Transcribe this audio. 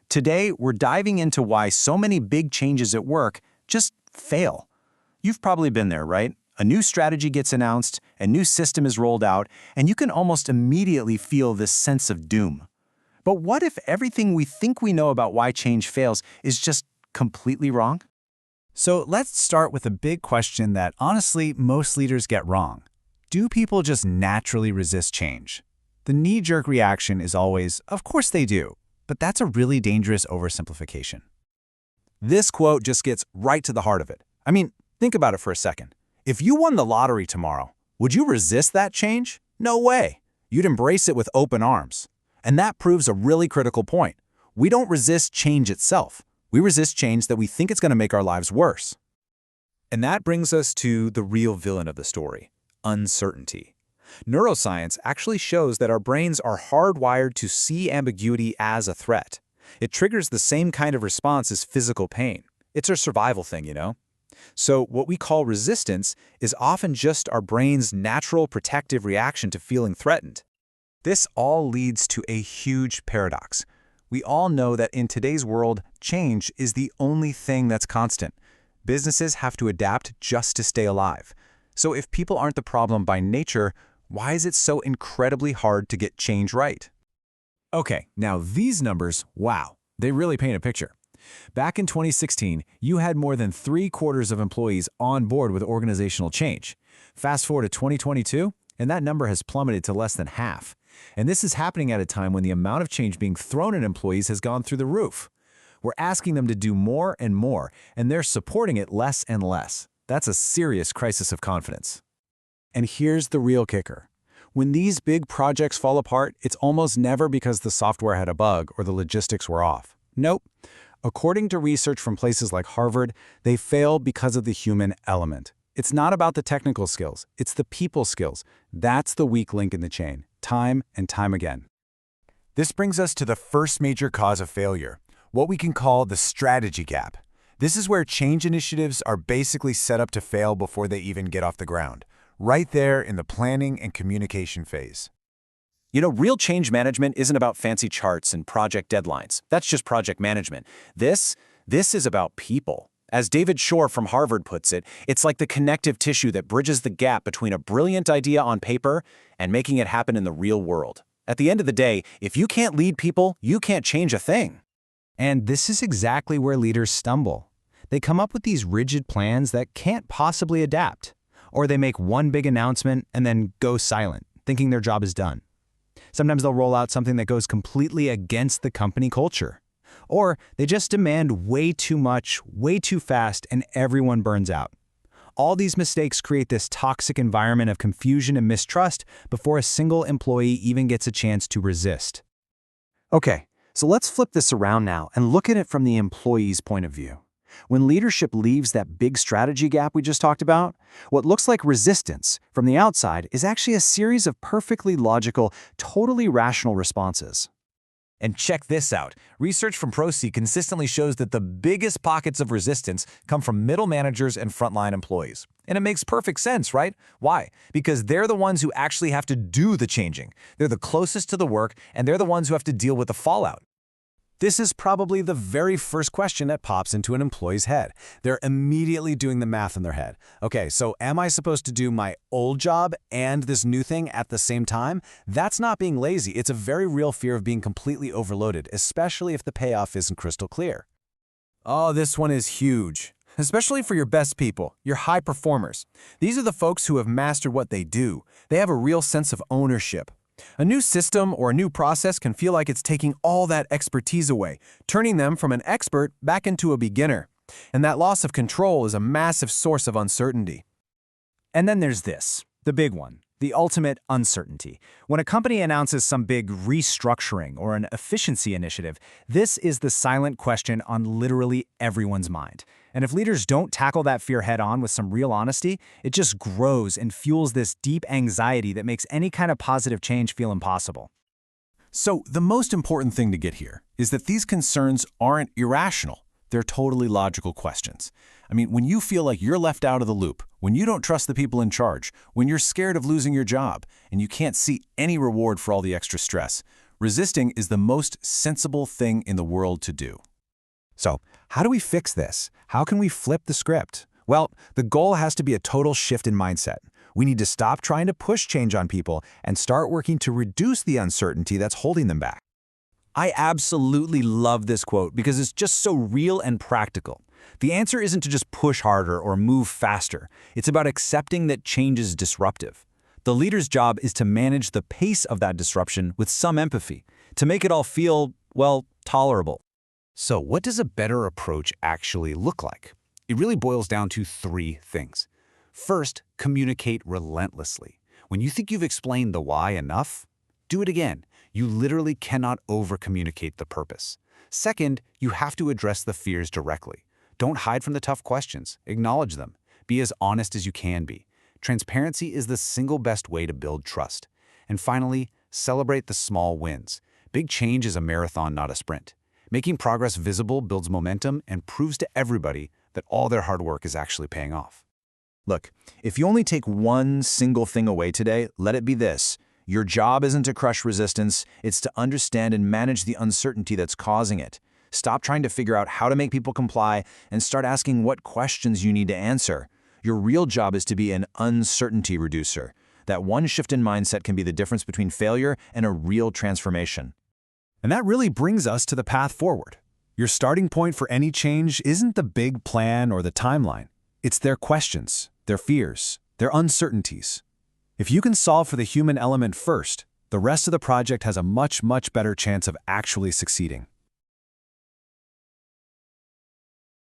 Today, we're diving into why so many big changes at work just fail. You've probably been there, right? A new strategy gets announced, a new system is rolled out, and you can almost immediately feel this sense of doom. But what if everything we think we know about why change fails is just completely wrong? So let's start with a big question that honestly most leaders get wrong. Do people just naturally resist change? The knee-jerk reaction is always, of course they do, but that's a really dangerous oversimplification. This quote just gets right to the heart of it. I mean, think about it for a second. If you won the lottery tomorrow, would you resist that change? No way. You'd embrace it with open arms. And that proves a really critical point. We don't resist change itself. We resist change that we think it's going to make our lives worse. And that brings us to the real villain of the story, uncertainty. Neuroscience actually shows that our brains are hardwired to see ambiguity as a threat. It triggers the same kind of response as physical pain. It's a survival thing, you know? So what we call resistance is often just our brain's natural protective reaction to feeling threatened. This all leads to a huge paradox. We all know that in today's world, change is the only thing that's constant. Businesses have to adapt just to stay alive. So if people aren't the problem by nature, why is it so incredibly hard to get change right? Okay, now these numbers, wow, they really paint a picture. Back in 2016, you had more than 3/4 of employees on board with organizational change. Fast forward to 2022, and that number has plummeted to less than half. And this is happening at a time when the amount of change being thrown at employees has gone through the roof. We're asking them to do more and more, and they're supporting it less and less. That's a serious crisis of confidence. And here's the real kicker. When these big projects fall apart, it's almost never because the software had a bug or the logistics were off. Nope. According to research from places like Harvard, they fail because of the human element. It's not about the technical skills, it's the people skills. That's the weak link in the chain, time and time again. This brings us to the first major cause of failure, what we can call the strategy gap. This is where change initiatives are basically set up to fail before they even get off the ground, right there in the planning and communication phase. You know, real change management isn't about fancy charts and project deadlines. That's just project management. This is about people. As David Shore from Harvard puts it, it's like the connective tissue that bridges the gap between a brilliant idea on paper and making it happen in the real world. At the end of the day, if you can't lead people, you can't change a thing. And this is exactly where leaders stumble. They come up with these rigid plans that can't possibly adapt. Or they make one big announcement and then go silent, thinking their job is done. Sometimes they'll roll out something that goes completely against the company culture. Or they just demand way too much, way too fast, and everyone burns out. All these mistakes create this toxic environment of confusion and mistrust before a single employee even gets a chance to resist. Okay, so let's flip this around now and look at it from the employee's point of view. When leadership leaves that big strategy gap we just talked about, what looks like resistance from the outside is actually a series of perfectly logical, totally rational responses. And check this out. Research from Prosci consistently shows that the biggest pockets of resistance come from middle managers and frontline employees. And it makes perfect sense, right? Why? Because they're the ones who actually have to do the changing. They're the closest to the work, and they're the ones who have to deal with the fallout. This is probably the very first question that pops into an employee's head. They're immediately doing the math in their head. Okay, so am I supposed to do my old job and this new thing at the same time? That's not being lazy. It's a very real fear of being completely overloaded, especially if the payoff isn't crystal clear. Oh, this one is huge, especially for your best people, your high performers. These are the folks who have mastered what they do. They have a real sense of ownership. A new system or a new process can feel like it's taking all that expertise away, turning them from an expert back into a beginner. And that loss of control is a massive source of uncertainty. And then there's this, the big one, the ultimate uncertainty. When a company announces some big restructuring or an efficiency initiative, this is the silent question on literally everyone's mind. And if leaders don't tackle that fear head-on with some real honesty, it just grows and fuels this deep anxiety that makes any kind of positive change feel impossible. So the most important thing to get here is that these concerns aren't irrational. They're totally logical questions. I mean, when you feel like you're left out of the loop, when you don't trust the people in charge, when you're scared of losing your job, and you can't see any reward for all the extra stress, Resisting is the most sensible thing in the world to do. So, how do we fix this? How can we flip the script? Well, the goal has to be a total shift in mindset. We need to stop trying to push change on people and start working to reduce the uncertainty that's holding them back. I absolutely love this quote because it's just so real and practical. The answer isn't to just push harder or move faster. It's about accepting that change is disruptive. The leader's job is to manage the pace of that disruption with some empathy, to make it all feel, well, tolerable. So what does a better approach actually look like? It really boils down to three things. First, communicate relentlessly. When you think you've explained the why enough, do it again. You literally cannot over-communicate the purpose. Second, you have to address the fears directly. Don't hide from the tough questions. Acknowledge them. Be as honest as you can be. Transparency is the single best way to build trust. And finally, celebrate the small wins. Big change is a marathon, not a sprint. Making progress visible builds momentum and proves to everybody that all their hard work is actually paying off. Look, if you only take one single thing away today, let it be this. Your job isn't to crush resistance, it's to understand and manage the uncertainty that's causing it. Stop trying to figure out how to make people comply and start asking what questions you need to answer. Your real job is to be an uncertainty reducer. That one shift in mindset can be the difference between failure and a real transformation. And that really brings us to the path forward. Your starting point for any change isn't the big plan or the timeline. It's their questions, their fears, their uncertainties. If you can solve for the human element first, the rest of the project has a much better chance of actually succeeding.